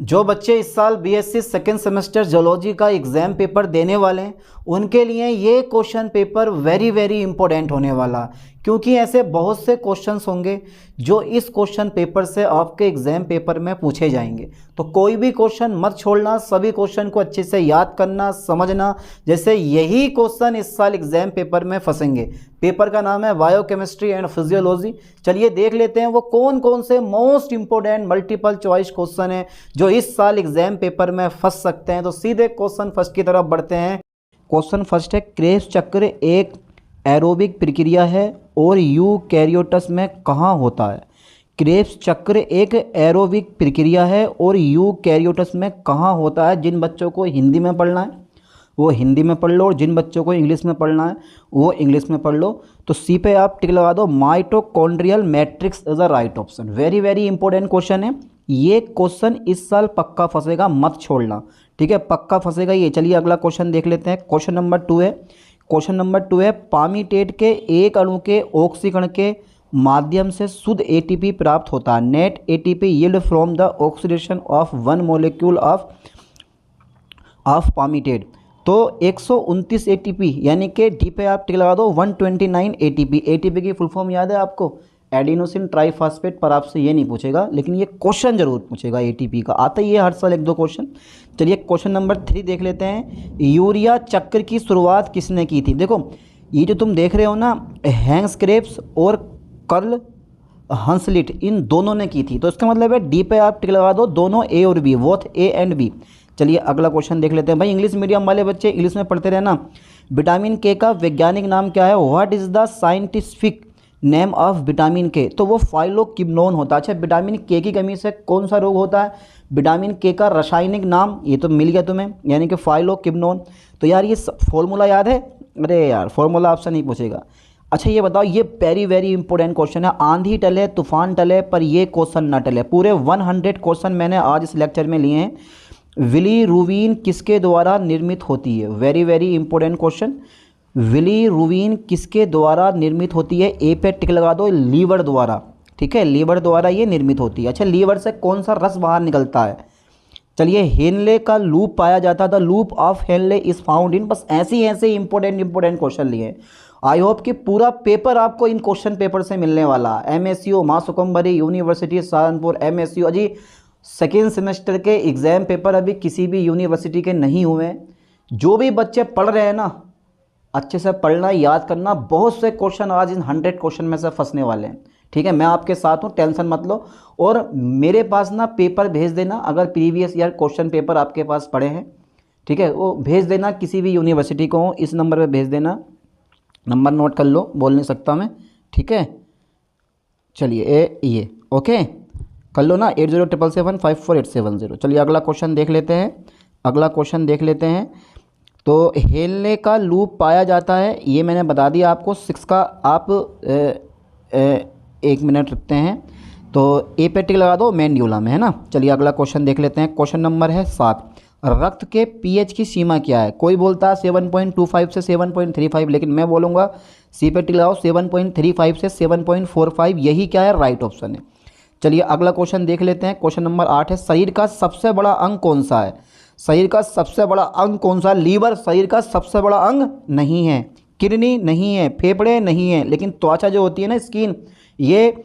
जो बच्चे इस साल बीएससी सेकेंड सेमेस्टर जोलॉजी का एग्ज़ाम पेपर देने वाले हैं उनके लिए ये क्वेश्चन पेपर वेरी इंपॉर्टेंट होने वाला, क्योंकि ऐसे बहुत से क्वेश्चंस होंगे जो इस क्वेश्चन पेपर से आपके एग्ज़ाम पेपर में पूछे जाएंगे। तो कोई भी क्वेश्चन मत छोड़ना, सभी क्वेश्चन को अच्छे से याद करना, समझना, जैसे यही क्वेश्चन इस साल एग्ज़ाम पेपर में फंसेंगे। पेपर का नाम है बायोकेमिस्ट्री एंड फिजियोलॉजी। चलिए देख लेते हैं वो कौन कौन से most important multiple choice question हैं जो इस साल एग्ज़ाम पेपर में फंस सकते हैं। तो सीधे क्वेश्चन फर्स्ट की तरफ बढ़ते हैं। क्वेश्चन फर्स्ट है, क्रेब्स चक्र एक एरोबिक प्रक्रिया है और यूकैरियोट्स में कहाँ होता है? क्रेब्स चक्र एक एरोबिक प्रक्रिया है और यूकैरियोट्स में कहाँ होता है? जिन बच्चों को हिंदी में पढ़ना है वो हिंदी में पढ़ लो और जिन बच्चों को इंग्लिश में पढ़ना है वो इंग्लिश में पढ़ लो। तो सी पे आप टिक लगा दो, mitochondrial matrix is a right option. Very important question है ये। क्वेश्चन इस साल पक्का फंसेगा, मत छोड़ना, ठीक है, पक्का फंसेगा ये। चलिए अगला क्वेश्चन देख लेते हैं। क्वेश्चन नंबर टू है, पामीटेट के एक अणु के ऑक्सीकरण के माध्यम से शुद्ध एटीपी प्राप्त होता है। Net ATP yield from the oxidation of one molecule of palmitate. तो 129 एटीपी यानी कि डी पे आप टिक लगा दो 129 एटीपी। एटीपी की फुल फॉर्म याद है आपको? Adenosine triphosphate. पर आपसे ये नहीं पूछेगा लेकिन ये क्वेश्चन जरूर पूछेगा एटीपी का, आता ही है हर साल एक दो क्वेश्चन। चलिए क्वेश्चन नंबर 3 देख लेते हैं। यूरिया चक्र की शुरुआत किसने की थी? देखो ये जो तुम देख रहे हो ना, हैंस क्रेब्स और कर्ल हंसलिट, इन दोनों ने की थी। तो इसका मतलब है डी पे आप टिक लगा दो, दोनों ए और B, both A and B. चलिए अगला क्वेश्चन देख लेते हैं। भाई इंग्लिश मीडियम वाले बच्चे इंग्लिश में पढ़ते रहना। विटामिन के का वैज्ञानिक नाम क्या है? What is the scientific name of vitamin के? तो वो फाइलोक्विनोन होता है। अच्छा, विटामिन के की कमी से कौन सा रोग होता है? विटामिन के का रासायनिक नाम ये तो मिल गया तुम्हें, यानी कि फाइलोक्विनोन। तो यार ये फॉर्मूला याद है? अरे यार फॉर्मूला आपसे नहीं पूछेगा। अच्छा ये बताओ, ये वेरी इंपॉर्टेंट क्वेश्चन है। आंधी टले तूफान टले पर ये क्वेश्चन ना टले। पूरे 100 क्वेश्चन मैंने आज इस लेक्चर में लिए हैं। बिलीरुबिन किसके द्वारा निर्मित होती है? Very important question. बिलीरुबिन किसके द्वारा निर्मित होती है? ए पे टिक लगा दो, लीवर द्वारा, ठीक है, लीवर द्वारा ये निर्मित होती है। अच्छा, लीवर से कौन सा रस बाहर निकलता है? चलिए, हेनले का लूप पाया जाता था। Loop of Henle is found in. बस ऐसे इंपॉर्टेंट क्वेश्चन लिए। आई होप कि पूरा पेपर आपको इन क्वेश्चन पेपर से मिलने वाला। एमएसयू मां सुकुम्बरी यूनिवर्सिटी सहारनपुर, एमएसयू अजी सेकेंड सेमेस्टर के एग्ज़ाम पेपर अभी किसी भी यूनिवर्सिटी के नहीं हुए हैं। जो भी बच्चे पढ़ रहे हैं ना, अच्छे से पढ़ना, याद करना। बहुत से क्वेश्चन आज इन 100 क्वेश्चन में से फंसने वाले हैं, ठीक है। मैं आपके साथ हूँ, टेंशन मत लो। और मेरे पास ना पेपर भेज देना, अगर प्रीवियस ईयर क्वेश्चन पेपर आपके पास पड़े हैं, ठीक है, वो भेज देना किसी भी यूनिवर्सिटी को। इस नंबर पे भेज देना, नंबर नोट कर लो, बोल नहीं सकता मैं, ठीक है। चलिए ये ओके कर लो ना, 8077754870। चलिए अगला क्वेश्चन देख लेते हैं। तो हेलने का लूप पाया जाता है, ये मैंने बता दिया आपको। 6 का आप 1 मिनट रखते हैं। तो ए पे टिक लगा दो, मेंड्यूला में है ना। चलिए अगला क्वेश्चन देख लेते हैं। क्वेश्चन नंबर है 7। रक्त के पीएच की सीमा क्या है? कोई बोलता है 7.25 से 7.35, लेकिन मैं बोलूँगा सी पे टिक लगाओ, 7.35 से 7.45, यही क्या है? राइट ऑप्शन है। चलिए अगला क्वेश्चन देख लेते हैं। क्वेश्चन नंबर 8 है, शरीर का सबसे बड़ा अंग कौन सा है? शरीर का सबसे बड़ा अंग कौन सा? लीवर शरीर का सबसे बड़ा अंग नहीं है, किडनी नहीं है, फेफड़े नहीं है, लेकिन त्वचा जो होती है ना, स्किन, ये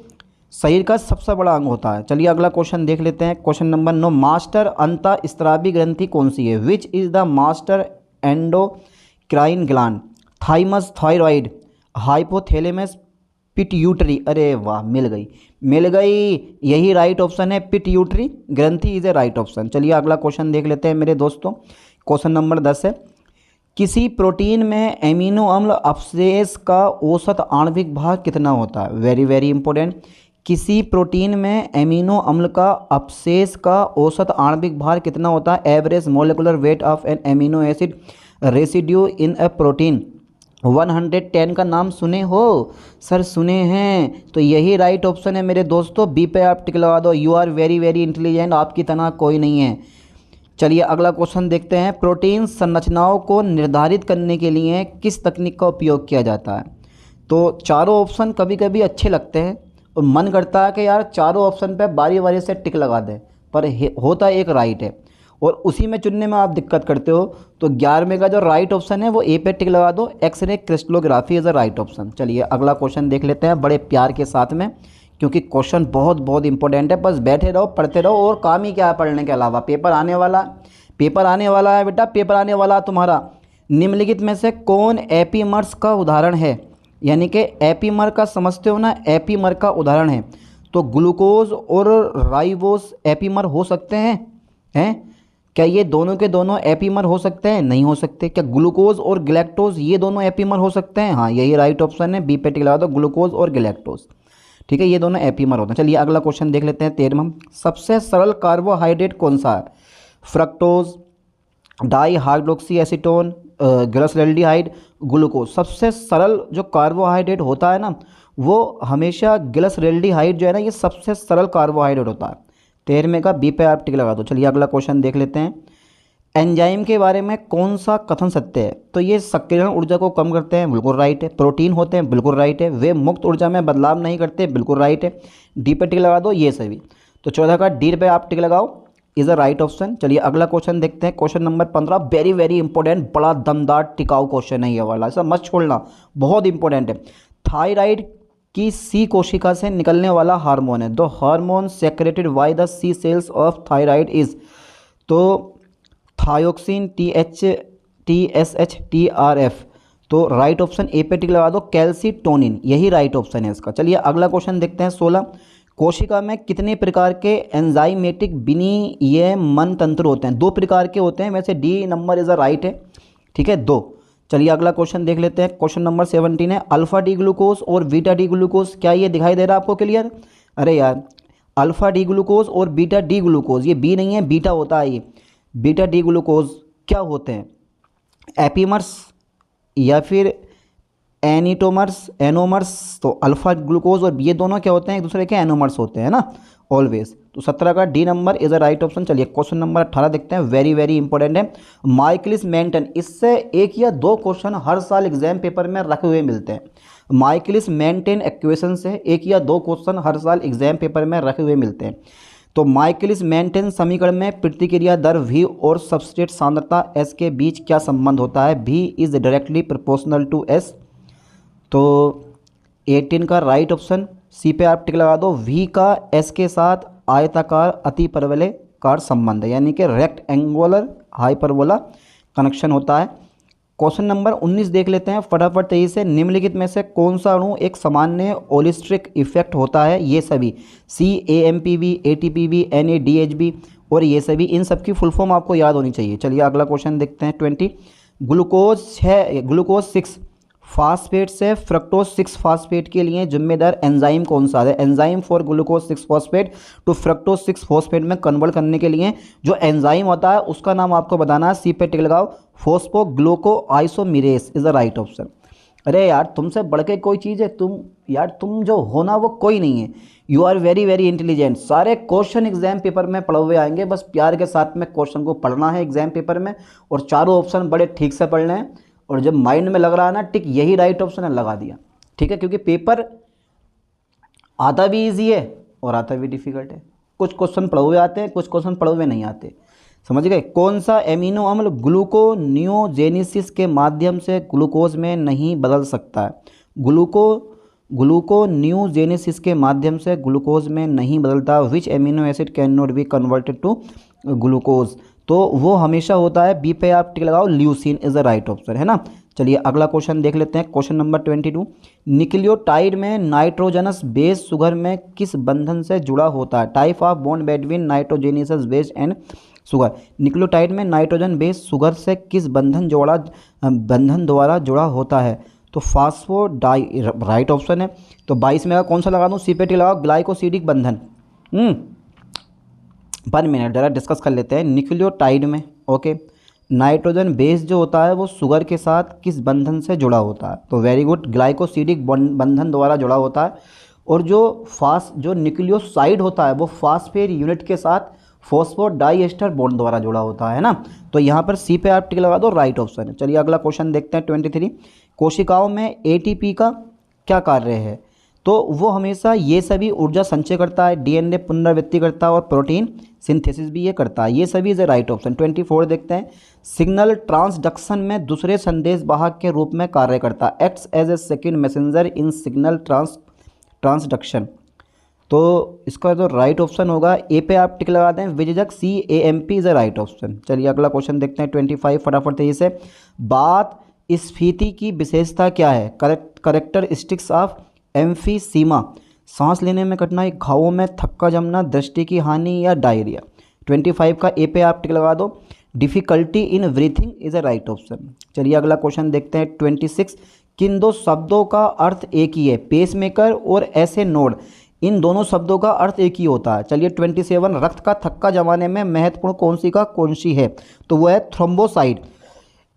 शरीर का सबसे बड़ा अंग होता है। चलिए अगला क्वेश्चन देख लेते हैं। क्वेश्चन नंबर 9, मास्टर अंतःस्रावी ग्रंथि कौन सी है? Which is the master endocrine gland? Thymus, thyroid, hypothalamus, pituitary. अरे वाह, मिल गई, यही राइट ऑप्शन है, पिट्यूटरी ग्रंथि इज ए राइट ऑप्शन। चलिए अगला क्वेश्चन देख लेते हैं मेरे दोस्तों। क्वेश्चन नंबर 10 है, किसी प्रोटीन में एमिनो अम्ल अपशेष का औसत आणविक भार कितना होता है? Very important. किसी प्रोटीन में एमिनो अम्ल का अपशेष का औसत आणविक भार कितना होता है? Average molecular weight of an amino acid residue in a protein 110 का नाम सुने हो? सर सुने हैं, तो यही राइट ऑप्शन है मेरे दोस्तों। बी पे आप टिक लगा दो। यू आर वेरी इंटेलिजेंट, आपकी तरह कोई नहीं है। चलिए अगला क्वेश्चन देखते हैं। प्रोटीन संरचनाओं को निर्धारित करने के लिए किस तकनीक का उपयोग किया जाता है? तो चारों ऑप्शन कभी कभी अच्छे लगते हैं और मन करता है कि यार चारों ऑप्शन पे बारी बारी से टिक लगा दें, पर होता एक राइट है, और उसी में चुनने में आप दिक्कत करते हो। तो 11वें का जो राइट ऑप्शन है वो ए पे टिक लगा दो, x ray crystallography is a right option. चलिए अगला क्वेश्चन देख लेते हैं बड़े प्यार के साथ में, क्योंकि क्वेश्चन बहुत बहुत इंपॉर्टेंट है। बस बैठे रहो, पढ़ते रहो, और काम ही क्या है पढ़ने के अलावा। पेपर आने वाला है बेटा, पेपर आने वाला तुम्हारा। निम्नलिखित में से कौन एपीमर्स का उदाहरण है, यानी कि एपीमर का समझते हो ना, एपीमर का उदाहरण है। तो ग्लूकोज और राइबोस एपीमर हो सकते हैं क्या ये दोनों के दोनों एपीमर हो सकते हैं? नहीं हो सकते। क्या ग्लूकोज और गैलेक्टोज ये दोनों एपीमर हो सकते हैं? हाँ, यही राइट ऑप्शन है, बी पे टिक लगा दो, ग्लूकोज और गैलेक्टोज। ठीक है, ये दोनों एपीमर होते हैं। चलिए अगला क्वेश्चन देख लेते हैं 13वां। सबसे सरल कार्बोहाइड्रेट कौन सा है? Fructose, di hydroxy acetone, glyceraldehyde, glucose. सबसे सरल जो कार्बोहाइड्रेट होता है ना, वो हमेशा ग्लिसरॉल्डिहाइड जो है ना, ये सबसे सरल कार्बोहाइड्रेट होता है। 13वें का बी पे आप टिक लगा दो। चलिए अगला क्वेश्चन देख लेते हैं। एंजाइम के बारे में कौन सा कथन सत्य है? तो ये सक्रियण ऊर्जा को कम करते हैं, बिल्कुल राइट है। प्रोटीन होते हैं, बिल्कुल राइट है। वे मुक्त ऊर्जा में बदलाव नहीं करते, बिल्कुल राइट है। डी पे टिक लगा दो, ये सभी। तो 14 का डी पे आप टिक लगाओ, इज़ अ राइट ऑप्शन। चलिए अगला क्वेश्चन देखते हैं, question number 15। Very very important, बड़ा दमदार टिकाऊ क्वेश्चन है ये वाला, ऐसा मत छोड़ना, बहुत इंपॉर्टेंट है। थायराइड की सी कोशिका से निकलने वाला हार्मोन है। The hormone secreted by the C cells of thyroid is, तो थायोक्सिन, TSH, तो राइट ऑप्शन ए पे टिक लगा दो, कैल्सीटोनिन, यही राइट ऑप्शन है इसका। चलिए अगला क्वेश्चन देखते हैं 16। कोशिका में कितने प्रकार के एंजाइमेटिक विनियमन तंत्र होते हैं? 2 प्रकार के होते हैं, वैसे D number is a right है। ठीक है, 2। चलिए अगला क्वेश्चन देख लेते हैं, क्वेश्चन नंबर 17 है। अल्फा डी ग्लूकोज और बीटा डी ग्लूकोज, क्या ये दिखाई दे रहा है आपको क्लियर? अरे यार, अल्फा डी ग्लूकोज और बीटा डी ग्लूकोज, ये बी नहीं है, बीटा होता है ये। बीटा डी ग्लूकोज क्या होते हैं? एपीमर्स या फिर एनोमर्स। तो अल्फा ग्लूकोज और ये दोनों क्या होते हैं? एक दूसरे के एनोमर्स होते हैं ना, ऑलवेज। तो 17 का D number is a right option. चलिए क्वेश्चन नंबर 18 देखते हैं, वेरी वेरी इंपॉर्टेंट है। माइकलिस मेंटन, इससे 1 या 2 क्वेश्चन हर साल एग्जाम पेपर में रखे हुए मिलते हैं। माइकलिस मेंटन इक्वेशन से 1 या 2 क्वेश्चन हर साल एग्जाम पेपर में रखे हुए मिलते हैं। तो माइकलिस मेंटन समीकरण में प्रतिक्रिया दर V और सबस्ट्रेट सांद्रता S के बीच क्या संबंध होता है? V is directly proportional to S। तो 18 का राइट ऑप्शन, सी पे आप टिक लगा दो। V का S के साथ आयताकार अतिपरवलयकार संबंध है, यानी कि रेक्ट एंगुलर हाइपरबोला कनेक्शन होता है। क्वेश्चन नंबर 19 देख लेते हैं फटाफट तेजी से। निम्नलिखित में से कौन सा अणु एक सामान्य ओलिस्ट्रिक इफेक्ट होता है? ये सभी CAMPV, ATPV, NADHB और ये सभी, इन सब की फुल फॉर्म आपको याद होनी चाहिए। चलिए अगला क्वेश्चन देखते हैं 20। ग्लूकोज 6 फास्फेट से फ्रक्टोज 6 फास्फेट के लिए जिम्मेदार एंजाइम कौन सा है? Enzyme for glucose 6 phosphate to fructose 6 phosphate में कन्वर्ट करने के लिए जो एंजाइम होता है उसका नाम आपको बताना है। सी पे टिक लगाओ, फोस्फोग्लूकोआइसोमेरेस इज द राइट ऑप्शन। अरे यार, तुमसे बढ़ के कोई चीज़ है? तुम जो होना वो कोई नहीं है। You are very very intelligent. सारे क्वेश्चन एग्जाम पेपर में पढ़े हुए आएंगे, बस प्यार के साथ में क्वेश्चन को पढ़ना है एग्जाम पेपर में, और चारों ऑप्शन बड़े ठीक से पढ़ने हैं। और जब माइंड में लग रहा है ना टिक यही राइट ऑप्शन है, लगा दिया। ठीक है, क्योंकि पेपर आता भी इजी है और आता भी डिफिकल्ट है। कुछ क्वेश्चन पढ़े हुए आते हैं, कुछ क्वेश्चन पढ़े हुए नहीं आते, समझ गए? कौन सा एमिनो अम्ल ग्लूकोनियोजेनेसिस के माध्यम से ग्लूकोज में नहीं बदल सकता है? ग्लूकोनियोजेनेसिस के माध्यम से ग्लूकोज में नहीं बदलता। Which amino acid can not be converted to glucose? तो वो हमेशा होता है, बी पे आप टिक लगाओ, leucine is the right option, है ना। चलिए अगला क्वेश्चन देख लेते हैं, क्वेश्चन नंबर 22। न्यूक्लियोटाइड में नाइट्रोजनस बेस शुगर में किस बंधन से जुड़ा होता है? Type of bond between nitrogenous base and sugar. Nucleotide में नाइट्रोजन बेस शुगर से किस बंधन द्वारा जुड़ा होता है? तो फास्फोडाई राइट ऑप्शन है। तो 22 में कौन सा लगा दूँ? सी पे टिक लगाओ, ग्लाइकोसिडिक बंधन। 1 मिनट ज़रा डिस्कस कर लेते हैं। न्यूक्लियोटाइड में ओके, नाइट्रोजन बेस जो होता है वो शुगर के साथ किस बंधन से जुड़ा होता है? तो वेरी गुड, ग्लाइकोसिडिक बंधन द्वारा जुड़ा होता है। और जो न्यूक्लियोसाइड होता है वो फास्फेट यूनिट के साथ फॉस्फोडाइएस्टर बॉन्ड द्वारा जुड़ा होता है ना। तो यहाँ पर सी पे आप टिक लगा दो, राइट ऑप्शन है। चलिए अगला क्वेश्चन देखते हैं 23। कोशिकाओं में ATP का क्या कार्य है? तो वो हमेशा ये सभी ऊर्जा संचय करता है, डीएनए पुनरावृत्ति करता है और प्रोटीन सिंथेसिस भी ये करता है। ये सभी इज ए राइट ऑप्शन। 24 देखते हैं, सिग्नल ट्रांसडक्शन में दूसरे संदेश वाहक के रूप में कार्य करता है, acts as a second messenger in signal transduction. तो इसका जो राइट ऑप्शन होगा ए पे आप टिक लगा दें, विजयक CAMP is a right option. चलिए अगला क्वेश्चन देखते हैं 25 फटाफट तेजी से। बात स्फीति की विशेषता क्या है? करेक्टरिस्टिक्स ऑफ एम्फीसीमा, सांस लेने में कठिनाई, घावों में थक्का जमना, दृष्टि की हानि या डायरिया। 25 का ए पे आप टिक लगा दो। Difficulty in breathing is a right option. चलिए अगला क्वेश्चन देखते हैं 26। किन दो शब्दों का अर्थ एक ही है? पेसमेकर और ऐसे नोड, इन दोनों शब्दों का अर्थ एक ही होता है। चलिए 27, रक्त का थक्का जमाने में महत्वपूर्ण कौन सी है? तो वो है thrombocyte.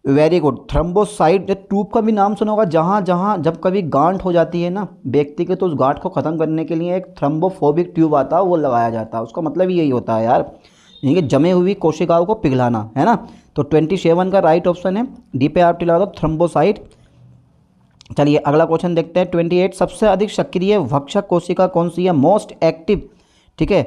Very good, thrombocyte. Tube का भी नाम सुना होगा, जहाँ जहाँ जब कभी गांठ हो जाती है ना व्यक्ति के, तो उस गांठ को ख़त्म करने के लिए एक थ्रोम्बोफोबिक ट्यूब आता है, वो लगाया जाता है। उसका मतलब यही होता है यार, यानी कि जमे हुई कोशिकाओं को पिघलाना, है ना। तो 27 का राइट ऑप्शन है, डी पे आप लगा दो, थ्रोम्बोसाइट। चलिए अगला क्वेश्चन देखते हैं 28। सबसे अधिक सक्रिय भक्षक कोशिका कौन सी है? मोस्ट एक्टिव, ठीक है,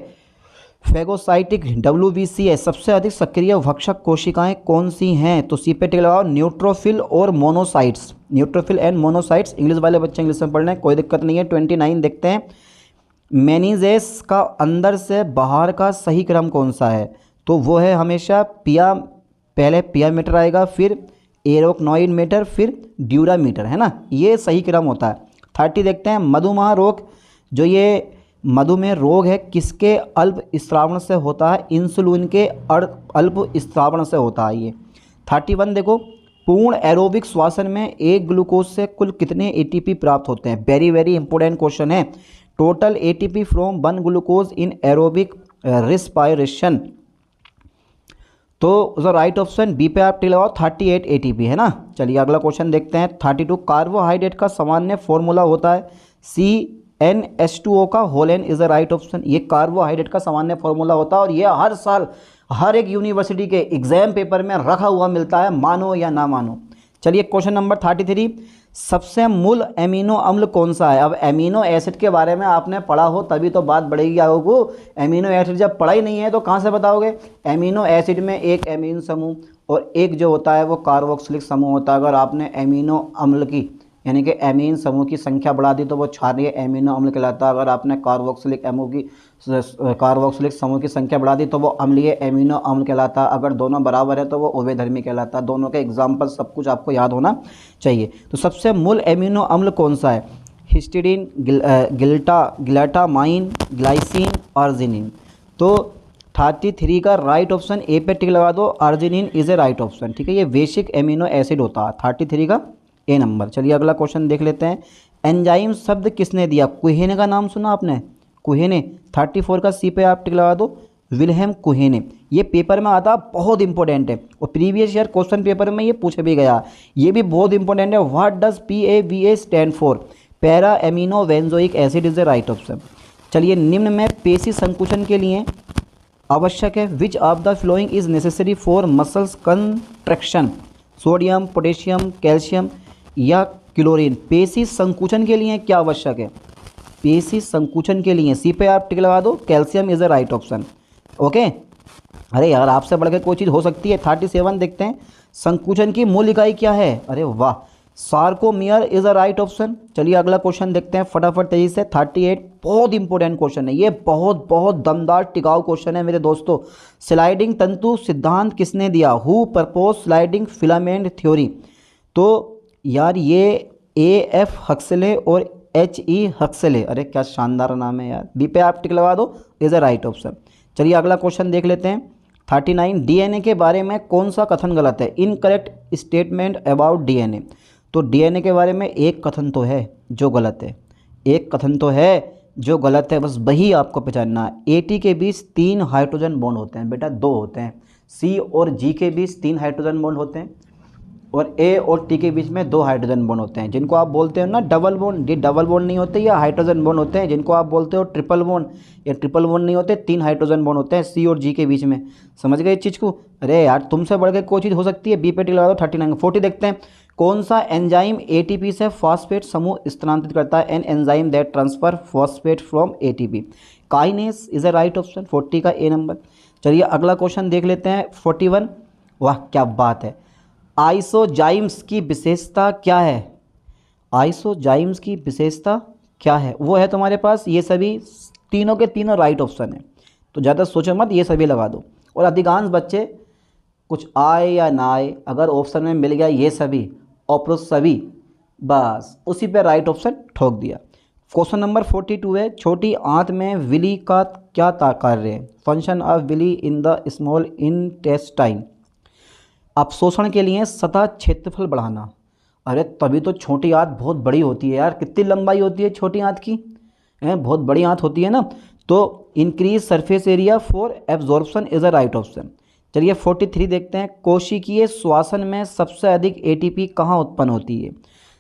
फेगोसाइटिक WBC है। सबसे अधिक सक्रिय भक्षक कोशिकाएं कौन सी हैं? तो सी पे टिक लगाओ, न्यूट्रोफिल और monocytes. Neutrophil and monocytes. English वाले बच्चे इंग्लिश में पढ़ रहे हैं, कोई दिक्कत नहीं है। 29 देखते हैं, मेनिजेस का अंदर से बाहर का सही क्रम कौन सा है? तो वो है हमेशा पहले पिया मीटर आएगा, फिर एरोक्नॉइड मीटर, फिर ड्यूरामीटर, है ना, ये सही क्रम होता है। 30 देखते हैं, मधुमेह रोग, जो ये मधुमेह रोग है किसके अल्प स्रावण से होता है? इंसुलिन के अल्प स्रावण से होता है ये। 31 देखो, पूर्ण एरोबिक श्वसन में एक ग्लूकोज से कुल कितने ATP प्राप्त होते हैं? वेरी वेरी इंपॉर्टेंट क्वेश्चन है। Total ATP from 1 glucose in aerobic respiration. तो उसका राइट ऑप्शन बी पे आप टिक लगाओ, 38 ATP, है ना। चलिए अगला क्वेश्चन देखते हैं 32। कार्बोहाइड्रेट का सामान्य फॉर्मूला होता है CnH2O का whole n is the right option. ये कार्बोहाइड्रेट का सामान्य फॉर्मूला होता है और ये हर साल हर एक यूनिवर्सिटी के एग्जाम पेपर में रखा हुआ मिलता है, मानो या ना मानो। चलिए क्वेश्चन नंबर 33। सबसे मूल एमिनो अम्ल कौन सा है? अब एमिनो एसिड के बारे में आपने पढ़ा हो तभी तो बात बढ़ेगी आपको। एमिनो एसिड जब पढ़ा ही नहीं है तो कहाँ से बताओगे? एमिनो एसिड में एक एमीन समूह और एक जो होता है वो कार्बोक्सिलिक समूह होता है। अगर आपने एमिनो अम्ल की यानी कि एमीन समूह की संख्या बढ़ा दी तो वो क्षारीय एमिनो अम्ल कहलाता है। अगर आपने कार्बोक्सिलिक समूह की संख्या बढ़ा दी तो वो अम्लीय एमिनो अम्ल कहलाता है। अगर दोनों बराबर है तो वो उभयधर्मी कहलाता है। दोनों के एग्जाम्पल सब कुछ आपको याद होना चाहिए। तो सबसे मूल एमिनो अम्ल कौन सा है? Histidine, glutamine, glycine, arginine. तो 33 का राइट ऑप्शन ए पे टिक लगा दो, arginine is a right option, ठीक है। ये बेसिक एमिनो एसिड होता है, 33 का ए नंबर। चलिए अगला क्वेश्चन देख लेते हैं। एंजाइम शब्द किसने दिया? कुहेने का नाम सुना आपने? कुहेने। 34 का सी पे आप टिक लगा दो, विल्हेम कुहेने। ये पेपर में आता, बहुत इंपॉर्टेंट है और प्रीवियस ईयर क्वेश्चन पेपर में ये पूछे भी गया। ये भी बहुत इंपॉर्टेंट है। What does PAVA stand for? Para amino benzoic acid is the right option. चलिए निम्न में पेशी संकुचन के लिए आवश्यक है, which of the following is necessary for muscles contraction? Sodium, potassium, calcium या क्लोरीन? पेशी संकुचन के लिए क्या आवश्यक है? पेशी संकुचन के लिए सी पे आप टिक लगा दो, calcium is the right option. Okay, अरे यार आपसे बढ़कर कोई चीज़ हो सकती है। 37 देखते हैं, संकुचन की मूल इकाई क्या है? अरे वाह, sarcomere is the right option. चलिए अगला क्वेश्चन देखते हैं फटाफट तेजी से। 38 बहुत इंपॉर्टेंट क्वेश्चन है ये, बहुत बहुत दमदार टिकाऊ क्वेश्चन है मेरे दोस्तों। स्लाइडिंग तंतु सिद्धांत किसने दिया? Who propose sliding filament theory? तो यार ये AF हक्सले और HE हक्सले, अरे क्या शानदार नाम है यार। बी पे आप टिक लगा दो, इज अ राइट ऑप्शन। चलिए अगला क्वेश्चन देख लेते हैं 39। DNA के बारे में कौन सा कथन गलत है? Incorrect statement about DNA। तो DNA के बारे में एक कथन तो है जो गलत है, एक कथन तो है जो गलत है, बस वही आपको पहचानना है। AT के बीच 3 हाइड्रोजन बॉन्ड होते हैं बेटा, 2 होते हैं। C और G के बीच 3 हाइड्रोजन बॉन्ड होते हैं और A और T के बीच में 2 हाइड्रोजन बॉन्ड होते हैं, जिनको आप बोलते हो ना डबल बॉन्ड। ये डबल बॉन्ड नहीं होते, या हाइड्रोजन बॉन्ड होते हैं, जिनको आप बोलते हो ट्रिपल बॉन्ड। ये ट्रिपल बॉन्ड नहीं होते, 3 हाइड्रोजन बॉन्ड होते हैं C और G के बीच में। समझ गए इस चीज़ को? अरे यार तुमसे बढ़ के कोई चीज़ हो सकती है। बी पे टिक लगा दो, 39। 40 देखते हैं, कौन सा एंजाइम एटीपी से फॉस्फेट समूह स्थानांतरित करता है? An enzyme that transfer phosphate from ATP. Kinase is a right option, 40 का ए नंबर। चलिए अगला क्वेश्चन देख लेते हैं 41। वाह क्या बात है। आइसोजाइम्स की विशेषता क्या है? आइसोजाइम्स की विशेषता क्या है? वो है तुम्हारे पास ये सभी, तीनों के तीनों राइट ऑप्शन है, तो ज़्यादा सोचो मत, ये सभी लगा दो। और अधिकांश बच्चे कुछ आए या ना आए, अगर ऑप्शन में मिल गया ये सभी और सभी, बस उसी पे राइट ऑप्शन ठोक दिया। क्वेश्चन नंबर 42 है, छोटी आंत में विली का क्या कार्य है? Function of villi in the small intestine. अपशोषण के लिए सतह क्षेत्रफल बढ़ाना। अरे तभी तो छोटी आंत बहुत बड़ी होती है यार, कितनी लंबाई होती है छोटी आंत की, बहुत बड़ी आंत होती है ना। तो increase surface area for absorption is a right option. चलिए 43 देखते हैं, कोशिकीय श्वसन में सबसे अधिक एटीपी कहाँ उत्पन्न होती है?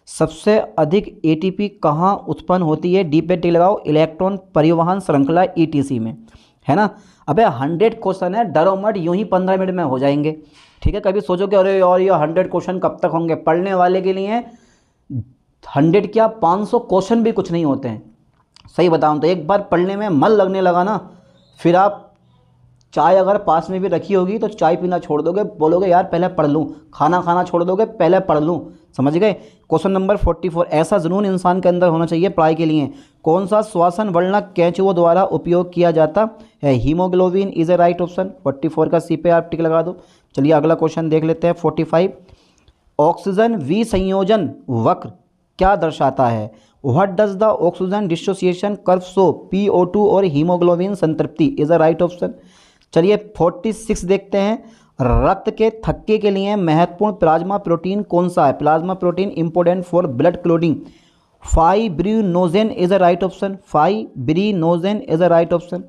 सबसे अधिक एटीपी कहाँ उत्पन्न होती है? डी पे टिक लगाओ, इलेक्ट्रॉन परिवहन श्रृंखला ईटीसी में, है ना। अबे 100 क्वेश्चन है, डरो मत, यूं ही 15 मिनट में हो जाएंगे, ठीक है। कभी सोचोगे अरे यार ये 100 क्वेश्चन कब तक होंगे? पढ़ने वाले के लिए 100 क्या 500 क्वेश्चन भी कुछ नहीं होते हैं। सही बताऊं तो एक बार पढ़ने में मन लगने लगा ना, फिर आप चाय अगर पास में भी रखी होगी तो चाय पीना छोड़ दोगे, बोलोगे यार पहले पढ़ लूँ, खाना खाना छोड़ दोगे पहले पढ़ लूँ, समझ गए। क्वेश्चन नंबर 44, ऐसा जुनून इंसान के अंदर होना चाहिए पढ़ाई के लिए, कौन सा श्वसन वर्णक केंचुओं द्वारा उपयोग किया जाता है? Haemoglobin is a right option. 44 का सी पे आप टिक लगा दो। चलिए अगला क्वेश्चन देख लेते हैं 45, ऑक्सीजन विसंयोजन वक्र क्या दर्शाता है? What does the oxygen dissociation curve show? PO2 और हीमोग्लोबिन संतृप्ति इज अ राइट ऑप्शन। चलिए 46 देखते हैं, रक्त के थक्के के लिए महत्वपूर्ण प्लाज्मा प्रोटीन कौन सा है? Plasma protein important for blood clotting, fibrinogen is a right option. Fibrinogen is a right option.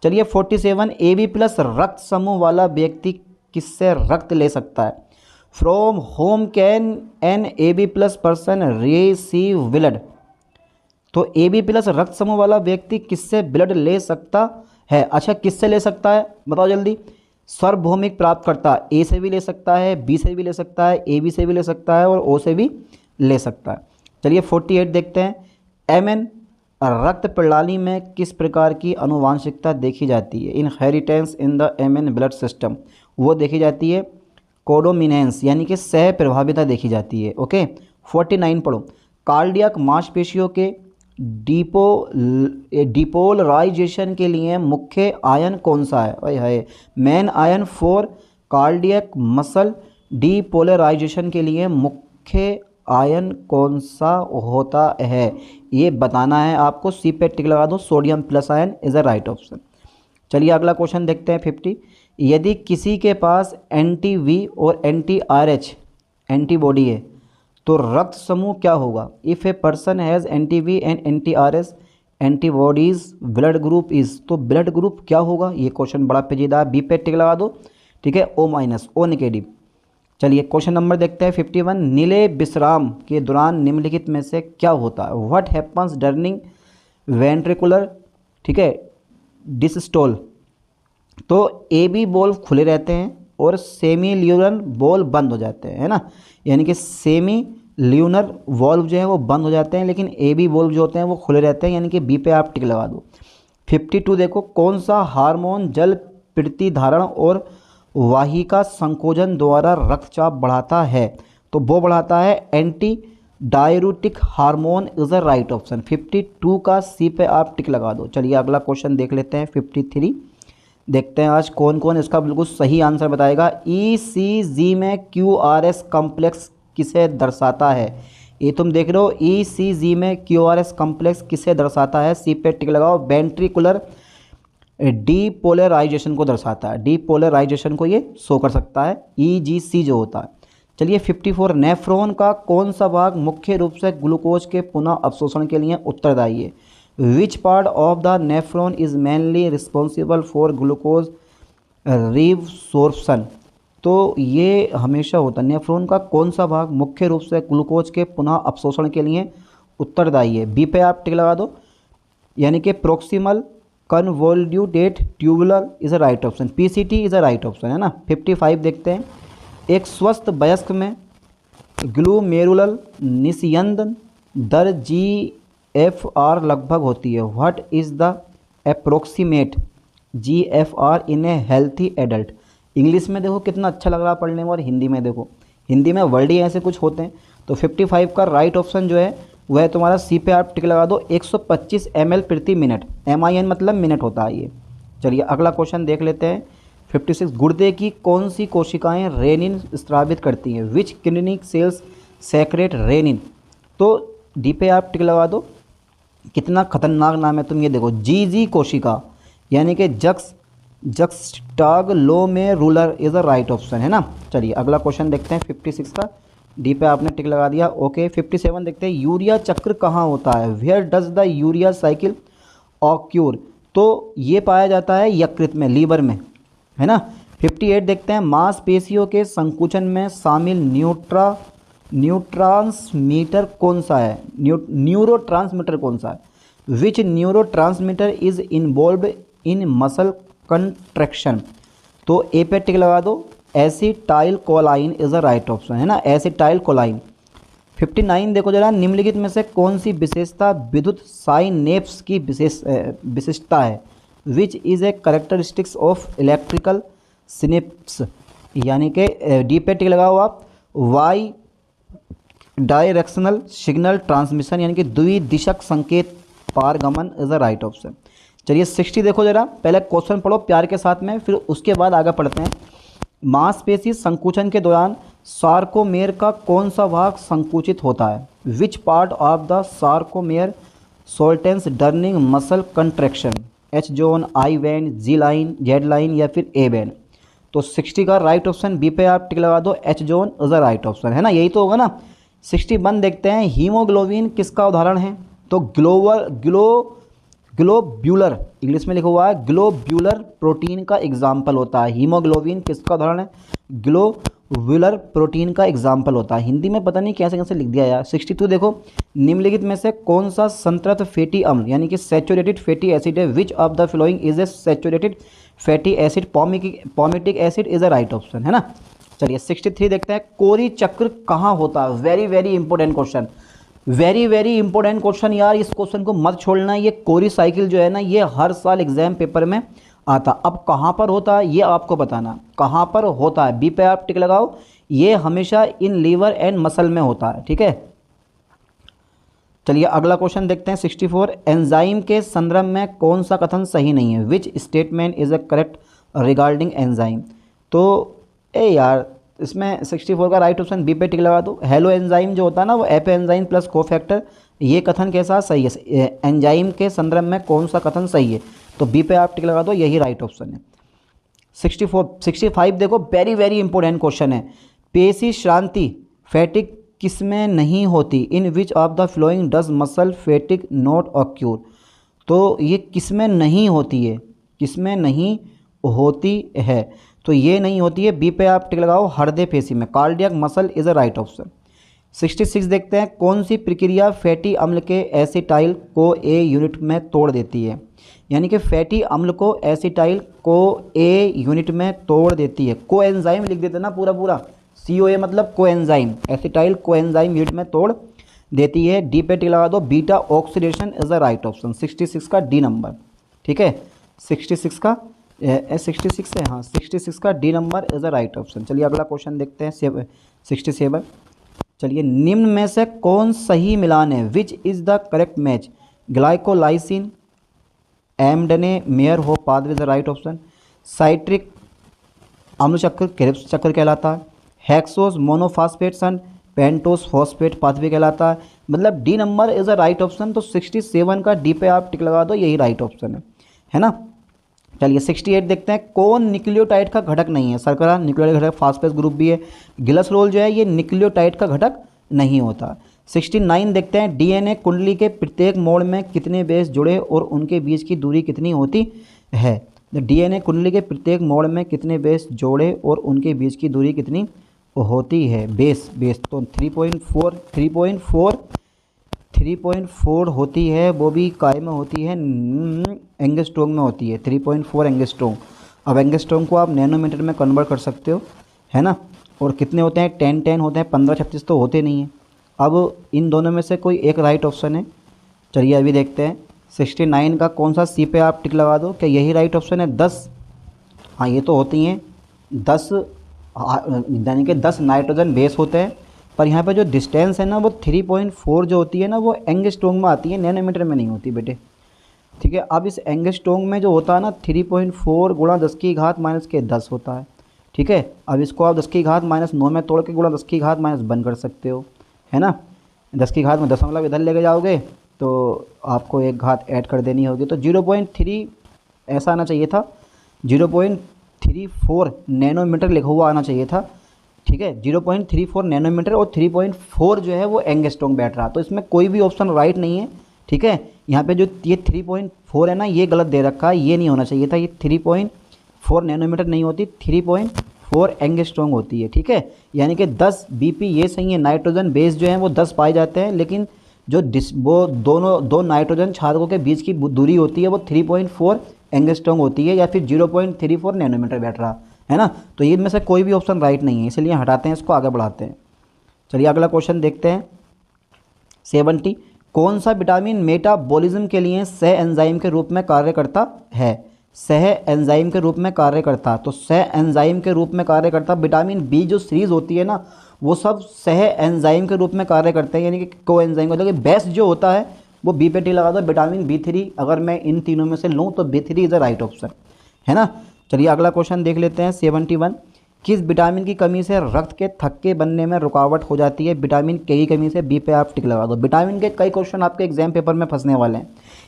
चलिए 47, AB प्लस रक्त समूह वाला व्यक्ति किससे रक्त ले सकता है? From home can an AB plus person receive blood. तो AB प्लस रक्त समूह वाला व्यक्ति किससे ब्लड ले सकता है? अच्छा किससे ले सकता है बताओ जल्दी। सार्वभौमिक प्राप्तकर्ता A से भी ले सकता है, B से भी ले सकता है, AB से भी ले सकता है और O से भी ले सकता है। चलिए 48 देखते हैं, MN रक्त प्रणाली में किस प्रकार की आनुवांशिकता देखी जाती है? Inheritance in the MN blood system, वो देखी जाती है। कोडोमिनेंस यानी कि सह प्रभाविता देखी जाती है। ओके 49 पढ़ो, कार्डियक मांसपेशियों के डिपोलराइजेशन के लिए मुख्य आयन कौन सा है? है main ion for cardiac muscle depolarisation के लिए मुख्य आयन कौन सा होता है? ये बताना है आपको, सी पे टिक लगा दो, sodium plus ion is a right option. चलिए अगला क्वेश्चन देखते हैं 50, यदि किसी के पास एंटी-V और एंटी-RH एंटीबॉडी है तो रक्त समूह क्या होगा? If a person has anti-V and anti-RH antibodies blood group is, तो ब्लड ग्रुप क्या होगा? ये क्वेश्चन बड़ा पेचीदा है, बी पे टिक लगा दो, ठीक है, O- नेगेटिव। चलिए क्वेश्चन नंबर देखते हैं 51, नीले विश्राम के दौरान निम्नलिखित में से क्या होता है? व्हाट हैपन्स डर्निंग वेंट्रिकुलर, ठीक है, डिस्टोल। तो AB बॉल खुले रहते हैं और सेमी ल्यूनर बॉल बंद हो जाते हैं, है ना, यानी कि सेमी ल्यूनर वॉल्व जो है वो बंद हो जाते हैं, लेकिन AB वॉल्व जो होते हैं वो खुले रहते हैं, यानी कि बी पे आप टिक लगा दो। 52 देखो, कौन सा हार्मोन जल प्रतिधारण और वाहिका संकोचन द्वारा रक्तचाप बढ़ाता है? तो वो बढ़ाता है anti diuretic hormone is a right option. 52 का सी पे आप टिक लगा दो। चलिए अगला क्वेश्चन देख लेते हैं 53, देखते हैं आज कौन कौन इसका बिल्कुल सही आंसर बताएगा। ECG में QRS कॉम्प्लेक्स किसे दर्शाता है? ये तुम देख रहे हो, ECG में QRS कॉम्प्लेक्स किसे दर्शाता है? सी पे टिक लगाओ, वेंट्रिकुलर डीपोलराइजेशन को दर्शाता है, डीपोलराइजेशन को ये शो कर सकता है, EGC जो होता है। चलिए 54, नेफ्रॉन का कौन सा भाग मुख्य रूप से ग्लूकोज के पुनः अवशोषण के लिए उत्तरदायी है? Which part of the nephron is mainly responsible for glucose reabsorption. तो ये हमेशा होता है, नेफ्रॉन का कौन सा भाग मुख्य रूप से ग्लूकोज के पुनः अवशोषण के लिए उत्तरदायी है? बी पे आप टिक लगा दो, यानी कि proximal convoluted tubular is a right option, PCT is a right option, है ना। 55 देखते हैं, एक स्वस्थ वयस्क में ग्लूमेरुलर निस्यंदन दर GFR लगभग होती है। What is the approximate GFR in A healthy adult. English में देखो कितना अच्छा लग रहा है पढ़ने में, और हिंदी में देखो, हिंदी में वर्ड ही ऐसे कुछ होते हैं। तो 55 का राइट ऑप्शन जो है वह है तुम्हारा सी पे आप टिक लगा दो 125 ml प्रति मिनट। MIN मतलब मिनट होता है ये। चलिए अगला क्वेश्चन देख लेते हैं। 56 गुर्दे की कौन सी कोशिकाएं रेनिन स्रावित करती हैं। विच किडनी सेल्स सेक्रेट रेनिन। तो डी पे आप टिक लगा दो। कितना खतरनाक नाम है, तुम ये देखो, GG कोशिका यानी कि जक्सटाग्लोमेरुलर इज़ द राइट ऑप्शन, है ना। चलिए अगला क्वेश्चन देखते हैं 56 का। डी पे आपने टिक लगा दिया, ओके। 57 देखते हैं, यूरिया चक्र कहाँ होता है। Where does the urea cycle occur. तो ये पाया जाता है यकृत में, लीवर में, है ना। 58 देखते हैं, मांसपेशियों के संकुचन में शामिल न्यूरोट्रांसमीटर कौन सा है। न्यूरोट्रांसमीटर कौन सा है। Which neurotransmitter is involved in muscle contraction. तो ए पे टिक लगा दो, acetyl choline is a right option, है ना, एसिटाइल कोलाइन। 59 देखो जरा, निम्नलिखित में से कौन सी विशेषता विद्युत साइनेप्स की विशिष्टता है। Which is a characteristics of electrical synapse. यानी कि डी पे टिक लगाओ आप, वाई डायरेक्शनल सिग्नल ट्रांसमिशन यानी कि द्विदिशक संकेत पारगमन इज अ राइट ऑप्शन। चलिए 60 देखो जरा, पहले क्वेश्चन पढ़ो प्यार के साथ में, फिर उसके बाद आगे पढ़ते हैं। मांसपेशी संकुचन के दौरान सार्कोमेर का कौन सा भाग संकुचित होता है। Which part of the sarcomere shortens during muscle contraction. H zone, I band, G line, Z line या फिर A बैंड। तो 60 का राइट ऑप्शन बी पे आप टिक लगा दो, H zone is the right option, है ना, यही तो होगा ना। 61 देखते हैं, हीमोग्लोबिन किसका उदाहरण है। तो ग्लोब्यूलर, इंग्लिश में लिखा हुआ है ग्लोब्यूलर प्रोटीन का एग्जाम्पल होता है। हीमोग्लोबिन किसका उदाहरण है, ग्लोब्यूलर प्रोटीन का एग्जाम्पल होता है। हिंदी में पता नहीं कैसे कैसे लिख दिया यार। 62 देखो, निम्नलिखित में से कौन सा संतृप्त फैटी अम्ल यानी कि सैचुरेटेड फैटी एसिड है। Which of the following is a saturated fatty acid. Palmitic acid is a right option, है ना। चलिए 63 देखते हैं, कोरी चक्र कहाँ होता है। Very very important question, very very important question यार, इस क्वेश्चन को मत छोड़ना। ये कोरी साइकिल जो है ना, ये हर साल एग्जाम पेपर में आता। अब कहाँ पर होता है ये आपको बताना, कहाँ पर होता है। बी पे आप टिक लगाओ, ये हमेशा इन लीवर एंड मसल में होता है, ठीक है। चलिए अगला क्वेश्चन देखते हैं 64, एंजाइम के संदर्भ में कौन सा कथन सही नहीं है। Which statement is a correct regarding enzyme. तो यार इसमें 64 का राइट ऑप्शन बी पे टिक लगा दो। हेलो एंजाइम जो होता है ना, वो एप एंजाइम प्लस कोफैक्टर, ये कथन कैसा सही है। एंजाइम के संदर्भ में कौन सा कथन सही है, तो बी पे आप टिक लगा दो, यही राइट ऑप्शन है। 65 देखो, वेरी वेरी इंपॉर्टेंट क्वेश्चन है। पेशी श्रांति फैटिक किसमें नहीं होती। In which of the following does muscle fatigue not occur. तो ये किसमें नहीं होती है, किसमें नहीं होती है, तो ये नहीं होती है। बी पे आप टिक लगाओ, हृदय पेशी में, cardiac muscle is a right option. 66 देखते हैं, कौन सी प्रक्रिया फैटी अम्ल के एसिटाइल को ए यूनिट में तोड़ देती है। यानी कि फैटी अम्ल को एसिटाइल को ए यूनिट में तोड़ देती है। कोएंजाइम लिख देते ना पूरा पूरा, COA मतलब कोएंजाइम, एसिटाइल कोएंजाइम यूनिट में तोड़ देती है। डी पे टिक लगा दो, beta oxidation is the right option. 66 का डी नंबर, ठीक है। 66 का 66 है, हाँ 66 का D number is the right option. चलिए अगला क्वेश्चन देखते हैं 67। चलिए, निम्न में से कौन सही मिलान है। Which is the correct match. Glycolysis Embden Meyerhof pathway is the right option. Citric अम्ल चक्र क्रेब्स चक्र कहलाता है। Hexose monophosphate shunt pentose phosphate pathway कहलाता है। मतलब D number is the right option. तो 67 का डी पे आप टिक लगा दो, यही राइट ऑप्शन है ना। चलिए 68 देखते हैं, कौन न्यूक्लियोटाइड का घटक नहीं है। शर्करा न्यूक्लियोटाइड घटक, फास्फेट ग्रुप भी है। ग्लिसरॉल जो है ये न्यूक्लियोटाइड का घटक नहीं होता। 69 देखते हैं, डीएनए कुंडली के प्रत्येक मोड़ में कितने बेस जुड़े और उनके बीच की दूरी कितनी होती है। डीएनए कुंडली के प्रत्येक मोड़ में कितने बेस जोड़े और उनके बीच की दूरी कितनी होती है। बेस तो 3.4 होती है, वो भी काय में होती है, एंगस्ट्रोम में होती है। 3.4 एंगस्ट्रोम। अब एंगस्ट्रोम को आप नैनोमीटर में कन्वर्ट कर सकते हो, है ना। और कितने होते हैं, 10-10 होते हैं, 15-36 तो होते नहीं हैं। अब इन दोनों में से कोई एक राइट ऑप्शन है। चलिए अभी देखते हैं 69 का कौन सा सी पे आप टिक लगा दो, क्या यही राइट ऑप्शन है? 10, हाँ ये तो होती हैं 10, यानी कि 10 नाइट्रोजन बेस होते हैं। पर यहाँ पे जो डिस्टेंस है ना वो 3.4 जो होती है ना वो एंगस्ट्रॉम में आती है, नैनोमीटर में नहीं होती बेटे, ठीक है। अब इस एंगस्ट्रॉम में जो होता है ना 3.4 गुणा 10 की घात माइनस के 10 होता है, ठीक है। अब इसको आप 10 की घात माइनस 9 में तोड़ के गुणा 10 की घात माइनस 1 कर सकते हो, है ना। 10 की घात में दशमलव इधर लेके जाओगे तो आपको एक घात ऐड कर देनी होगी, तो 0.3 ऐसा आना चाहिए था, 0.34 नैनोमीटर लिखा हुआ आना चाहिए था, ठीक है। 0.34 नैनोमीटर और 3.4 जो है वो एंगस्ट्रॉम बैठ रहा, तो इसमें कोई भी ऑप्शन राइट नहीं है, ठीक है। यहाँ पे जो ये 3.4 है ना ये गलत दे रखा है, ये नहीं होना चाहिए था, ये 3.4 नैनोमीटर नहीं होती, 3.4 एंगस्ट्रॉम होती है, ठीक है। यानी कि 10 बीपी ये सही है, नाइट्रोजन बेस जो है वो 10 पाए जाते हैं, लेकिन जो वो दो नाइट्रोजन क्षारकों के बीच की दूरी होती है वो 3.4 एंगस्ट्रॉम होती है, या फिर 0.34 नैनोमीटर बैठ रहा है ना। तो ये इनमें से कोई भी ऑप्शन राइट नहीं है, इसलिए हटाते हैं इसको, आगे बढ़ाते हैं। चलिए अगला क्वेश्चन देखते हैं 70। कौन सा विटामिन मेटाबॉलिज्म के लिए सह एंजाइम के रूप में कार्य करता है? सह एंजाइम के रूप में कार्य करता, तो सह एंजाइम के रूप में कार्य करता विटामिन बी जो सीरीज होती है ना वो सब सह एंजाइम के रूप में कार्य करते हैं, यानी कि को एंजाइम का। देखिए बेस्ट जो होता है वो बी पे टी लगा दो, विटामिन B3 अगर मैं इन तीनों में से लूँ तो B3 is a right option, है ना। चलिए अगला क्वेश्चन देख लेते हैं 71। किस विटामिन की कमी से रक्त के थक्के बनने में रुकावट हो जाती है? विटामिन के की कमी से बी पे आप टिक लगा दो। विटामिन के कई क्वेश्चन आपके एग्जाम पेपर में फंसने वाले हैं,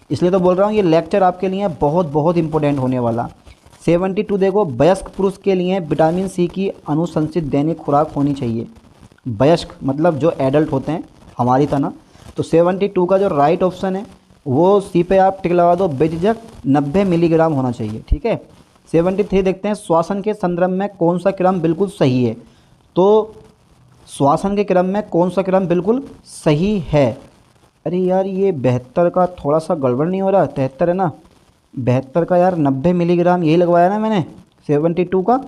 इसलिए तो बोल रहा हूँ ये लेक्चर आपके लिए बहुत बहुत इंपॉर्टेंट होने वाला। 72 देखो, वयस्क पुरुष के लिए विटामिन C की अनुशंसित दैनिक खुराक होनी चाहिए। वयस्क मतलब जो एडल्ट होते हैं हमारी तरह। तो 72 का जो राइट ऑप्शन है वो सी पे आप टिक लगा दो, बेझिझक 90 मिलीग्राम होना चाहिए, ठीक है। 73 देखते हैं, श्वासन के संदर्भ में कौन सा क्रम बिल्कुल सही है? तो श्वासन के क्रम में कौन सा क्रम बिल्कुल सही है? अरे यार ये 72 का थोड़ा सा गड़बड़ नहीं हो रहा? 73 है ना, 72 का यार 90 मिलीग्राम यही लगवाया ना मैंने। 72 का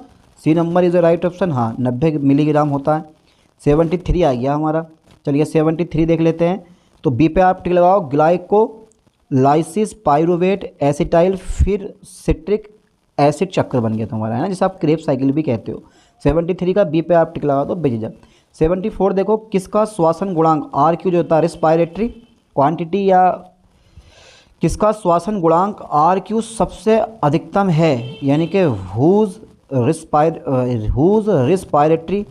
C number is the right option, हाँ 90 मिलीग्राम होता है। 73 आ गया हमारा। चलिए 73 देख लेते हैं। तो बी पे आप टिक लगाओ, ग्लाइकोलाइसिस पाइरुवेट एसिटाइल फिर सिट्रिक एसिड चक्र बन गया तुम्हारा, है ना, जिसे आप क्रेब साइकिल भी कहते हो। 73 का बी पे आप टिक लगा दो, बेझिझक। 74 देखो, किसका श्वासन गुणांक RQ जो होता है रिस्पायरेटरी क्वांटिटी, या किसका श्वासन गुणांक RQ सबसे अधिकतम है? यानी कि whose respiratory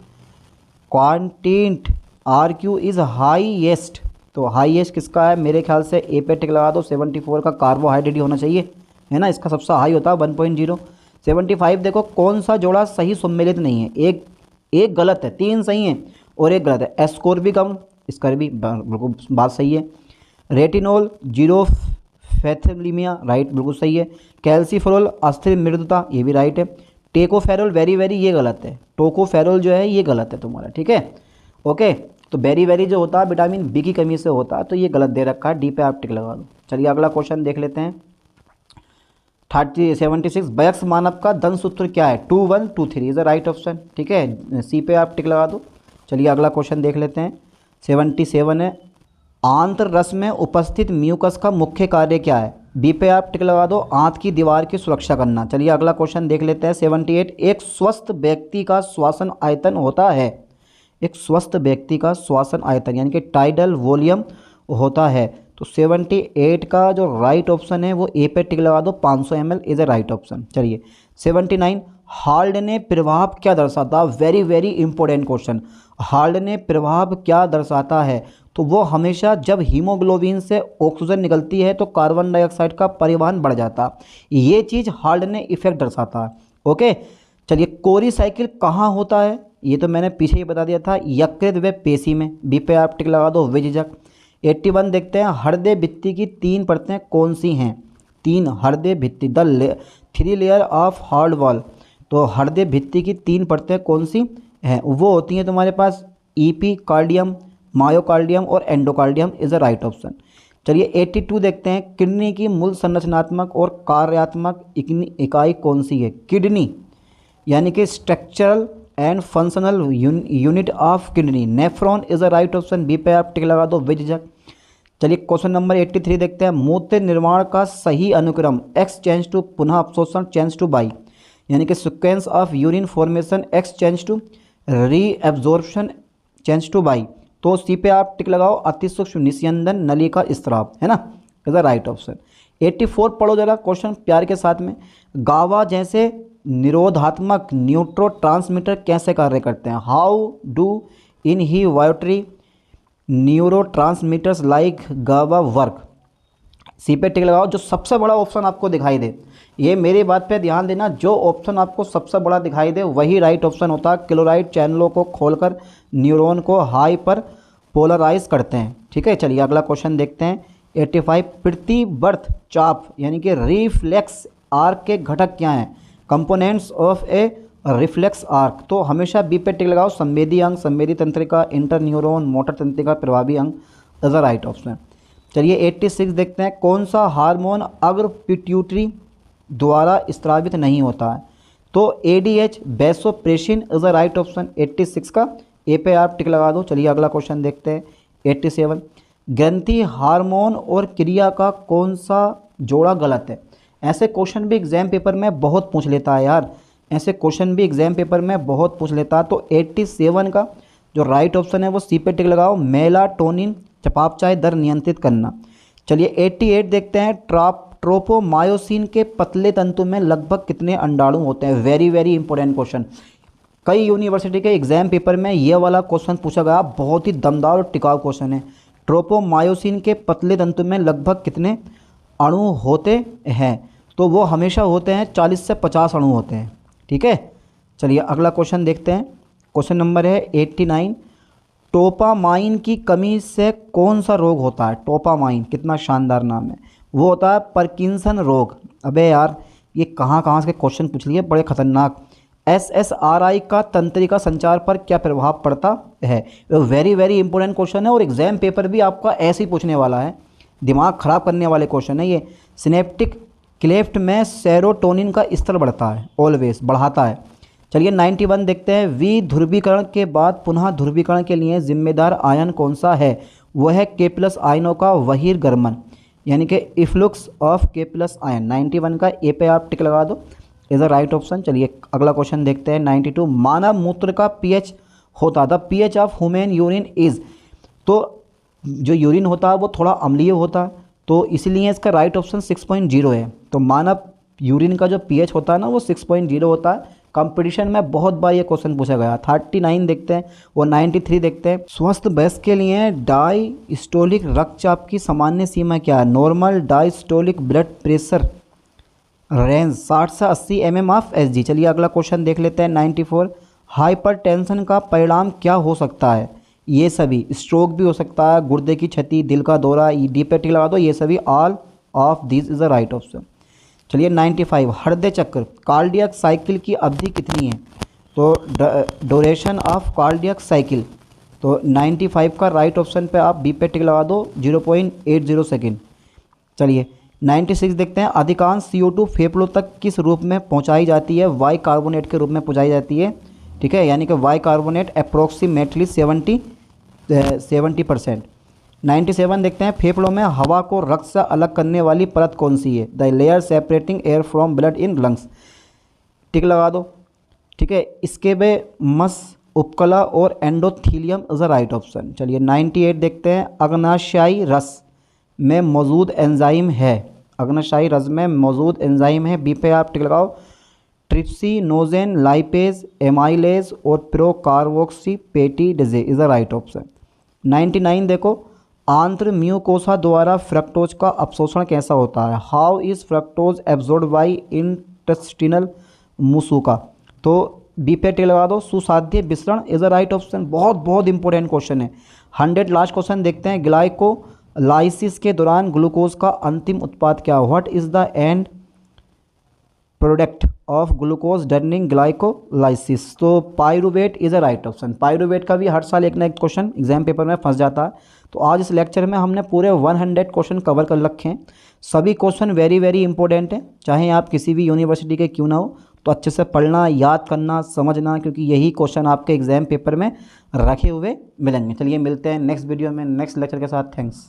quantity RQ is highest. तो हाईएस्ट किसका है? मेरे ख्याल से ए पे टिक लगा दो। 74 का कार्बोहाइड्रेट ही होना चाहिए, है ना, इसका सबसे हाई होता है 1.0। 75 देखो, कौन सा जोड़ा सही सम्मिलित नहीं है? एक गलत है, 3 सही हैं और एक गलत है। एस्कोर्बिकम, इसका भी बिल्कुल बात सही है। रेटिनोल, जीरोफेथेलिमिया, राइट, बिल्कुल सही है। कैल्सीफेरोल, अस्थिर मृदुता, ये भी राइट है। टेकोफेरोल वेरी वेरी, ये गलत है। टोकोफेरोल जो है ये गलत है तुम्हारा, ठीक है, ओके। तो वेरी वेरी जो होता है विटामिन बी की कमी से होता है, तो ये गलत दे रखा है, डी पे आप टिक लगा दो। चलिए अगला क्वेश्चन देख लेते हैं 76। वयस्क मानव का दंतसूत्र क्या है? 2123 इज द राइट ऑप्शन, ठीक है, सी पे आप टिक लगा दो। चलिए अगला क्वेश्चन देख लेते हैं 77 है, आंत्र रस में उपस्थित म्यूकस का मुख्य कार्य क्या है? बी पे आप टिक लगा दो, आंत की दीवार की सुरक्षा करना। चलिए अगला क्वेश्चन देख लेते हैं 78। एक स्वस्थ व्यक्ति का श्वसन आयतन होता है, एक स्वस्थ व्यक्ति का श्वसन आयतन यानी कि टाइडल वॉल्यूम होता है। तो 78 का जो राइट ऑप्शन है वो ए पे टिक लगा दो, 500 ml is a right option. चलिए 79, हाल्डने प्रभाव क्या दर्शाता? Very very important question. Haldane प्रभाव क्या दर्शाता है? तो वो हमेशा जब हीमोग्लोबिन से ऑक्सीजन निकलती है तो कार्बन डाइऑक्साइड का परिवहन बढ़ जाता, ये चीज़ हाल्डने इफेक्ट दर्शाता है, ओके। चलिए कोरी साइकिल कहाँ होता है? ये तो मैंने पीछे ही बता दिया था, यकृत व पेशी में। बी पे आप टिक लगा दो, बेझिझक। 81 देखते हैं, हृदय भित्ति की 3 परतें कौन सी हैं? 3 हृदय भित्ति, the 3 layer of hard wall. तो हृदय भित्ति की 3 परतें कौन सी हैं? वो होती हैं तुम्हारे पास ईपीकार्डियम, मायोकार्डियम और endocardium is the right option. चलिए 82 देखते हैं, किडनी की मूल संरचनात्मक और कार्यात्मक इकाई कौन सी है? किडनी यानी कि structural and functional unit of kidney, nephron is a right option. B पे आप टिक लगा दो बेझिझक। चलिए क्वेश्चन नंबर 83 देखते हैं। मूत्र निर्माण का सही अनुक्रम एक्स चेंज टू पुनः अवशोषण चेंज टू बाई, यानी कि sequence of urine formation exchange to reabsorption change to by. तो सी पे आप टिक लगाओ, अति सूक्ष्म निस्यंदन नली का स्त्राव, है ना, इज द राइट ऑप्शन। 84 पढ़ो जरा क्वेश्चन प्यार के साथ में। गावा जैसे निरोधात्मक न्यूरोट्रांसमीटर कैसे कार्य करते हैं? How do inhibitory neurotransmitters like गावा वर्क? सी पे टिक लगाओ। जो सबसे बड़ा ऑप्शन आपको दिखाई दे, ये मेरी बात पे ध्यान देना, जो ऑप्शन आपको सबसे बड़ा दिखाई दे वही राइट ऑप्शन होता है। क्लोराइड चैनलों को खोलकर न्यूरॉन को हाइपर पोलराइज करते हैं। ठीक है, चलिए अगला क्वेश्चन देखते हैं। 85 प्रतिवर्त चाप यानी कि रिफ्लेक्स आर्क के घटक क्या हैं? Components of A reflex arc. तो हमेशा बी पे टिक लगाओ। संवेदी अंग, संवेदी तंत्रिका, इंटर न्यूरॉन, मोटर तंत्रिका, प्रभावी अंग इज द राइट ऑप्शन। चलिए 86 देखते हैं। कौन सा हार्मोन अग्र पिट्यूटरी द्वारा स्त्रावित नहीं होता है? तो ADH, vasopressin is the right option 86 का। ए पे आप टिक लगा दो। चलिए अगला क्वेश्चन देखते हैं 87। ग्रंथि हार्मोन और क्रिया का कौन सा जोड़ा गलत है? ऐसे क्वेश्चन भी एग्जाम पेपर में बहुत पूछ लेता है यार, ऐसे क्वेश्चन भी एग्जाम पेपर में बहुत पूछ लेता है। तो 87 का जो राइट ऑप्शन है वो सी पे टिक लगाओ। मेलाटोनिन चयापचय दर नियंत्रित करना। चलिए 88 देखते हैं। ट्रोपोमायोसिन के पतले तंतु में लगभग कितने अंडाणु होते हैं? वेरी वेरी इंपॉर्टेंट क्वेश्चन, कई यूनिवर्सिटी के एग्जाम पेपर में ये वाला क्वेश्चन पूछा गया, बहुत ही दमदार और टिकाऊ क्वेश्चन है। ट्रोपोमायोसिन के पतले तंतु में लगभग कितने अणु होते हैं? तो वो हमेशा होते हैं 40 से 50 अणु होते हैं। ठीक है, चलिए अगला क्वेश्चन देखते हैं। क्वेश्चन नंबर है 89। टोपामाइन की कमी से कौन सा रोग होता है? टोपामाइन, कितना शानदार नाम है। वो होता है पार्किंसन रोग। अबे यार ये कहाँ कहाँ से क्वेश्चन पूछ लिए, बड़े खतरनाक। SSRI का तंत्रिका संचार पर क्या प्रभाव पड़ता है? वेरी वेरी इंपॉर्टेंट क्वेश्चन है और एग्जाम पेपर भी आपका ऐसे ही पूछने वाला है, दिमाग खराब करने वाले क्वेश्चन है ये। सिनेप्टिक क्लेफ्ट में सेरोटोनिन का स्तर बढ़ता है, ऑलवेज बढ़ाता है। चलिए 91 देखते हैं। विध्रुवीकरण के बाद पुनः ध्रुवीकरण के लिए जिम्मेदार आयन कौन सा है? वह है K+ आयनों का बहिर्गमन, यानी कि इफ्लुक्स ऑफ K+ आयन। 91 का ए पे आप टिक लगा दो, इज द राइट ऑप्शन। चलिए अगला क्वेश्चन देखते हैं 92। मानव मूत्र का pH होता, the pH of human urine is. तो जो यूरिन होता है वो थोड़ा अम्लीय होता है, तो इसलिए इसका राइट ऑप्शन 6.0 है। तो मानव यूरिन का जो pH होता है ना वो 6.0 होता है। कंपटीशन में बहुत बार ये क्वेश्चन पूछा गया। 39 देखते हैं और 93 देखते हैं। स्वस्थ वयस्क के लिए डायस्टोलिक रक्तचाप की सामान्य सीमा क्या है? Normal diastolic blood pressure range 60 से 80 mm ऑफ Hg। चलिए अगला क्वेश्चन देख लेते हैं 94। हाइपरटेंशन का परिणाम क्या हो सकता है? ये सभी, स्ट्रोक भी हो सकता है, गुर्दे की क्षति, दिल का दौरा, डी पे टिक लगा दो, ये सभी all of this is the right option. चलिए 95। हृदय चक्र कार्डियक साइकिल की अवधि कितनी है? तो ड्यूरेशन ऑफ कार्डियक साइकिल। तो 95 का राइट ऑप्शन पे आप बी पे टिक लगा दो, 0.80 सेकेंड। चलिए 96 देखते हैं। अधिकांश CO2 फेफड़ों तक किस रूप में पहुंचाई जाती है? वाई कार्बोनेट के रूप में पहुंचाई जाती है। ठीक है, यानी कि वाई कार्बोनेट अप्रोक्सीमेटली 70%। 97 देखते हैं। फेफड़ों में हवा को रक्त से अलग करने वाली परत कौन सी है? The layer separating air from blood in lungs. Tick लगा दो। ठीक है, इसके वे मस, उपकला और endothelium is the right option. चलिए 98 देखते हैं। अग्नाशयी रस में मौजूद एंजाइम है, अग्नाशयी रस में मौजूद एंजाइम है। बी पे आप टिक लगाओ। ट्रिप्सिनोजेन, लाइपेज, एमाइलेज और प्रोकार्बोक्सीपेटिडेज इज द राइट ऑप्शन। 99 देखो। आंत्र म्यूकोसा द्वारा फ्रक्टोज का अवशोषण कैसा होता है? How is fructose absorbed by intestinal मुसूका। तो बी पे टिक लगा दो। सुसाध्य विसरण इज द राइट ऑप्शन। बहुत बहुत इंपॉर्टेंट क्वेश्चन है। 100 लास्ट क्वेश्चन देखते हैं। ग्लाइकोलाइसिस के दौरान ग्लूकोज का अंतिम उत्पाद क्या? What is the end product of glucose during glycolysis. तो pyruvate is a right option. Pyruvate का भी हर साल एक ना एक क्वेश्चन एग्जाम पेपर में फंस जाता है। तो आज इस लेक्चर में हमने पूरे 100 क्वेश्चन कवर कर रखे हैं। सभी क्वेश्चन वेरी वेरी इंपॉर्टेंट हैं, चाहे आप किसी भी यूनिवर्सिटी के क्यों ना हो। तो अच्छे से पढ़ना, याद करना, समझना, क्योंकि यही क्वेश्चन आपके एग्जाम पेपर में रखे हुए मिलेंगे। चलिए मिलते हैं नेक्स्ट वीडियो में नेक्स्ट लेक्चर के साथ। थैंक्स।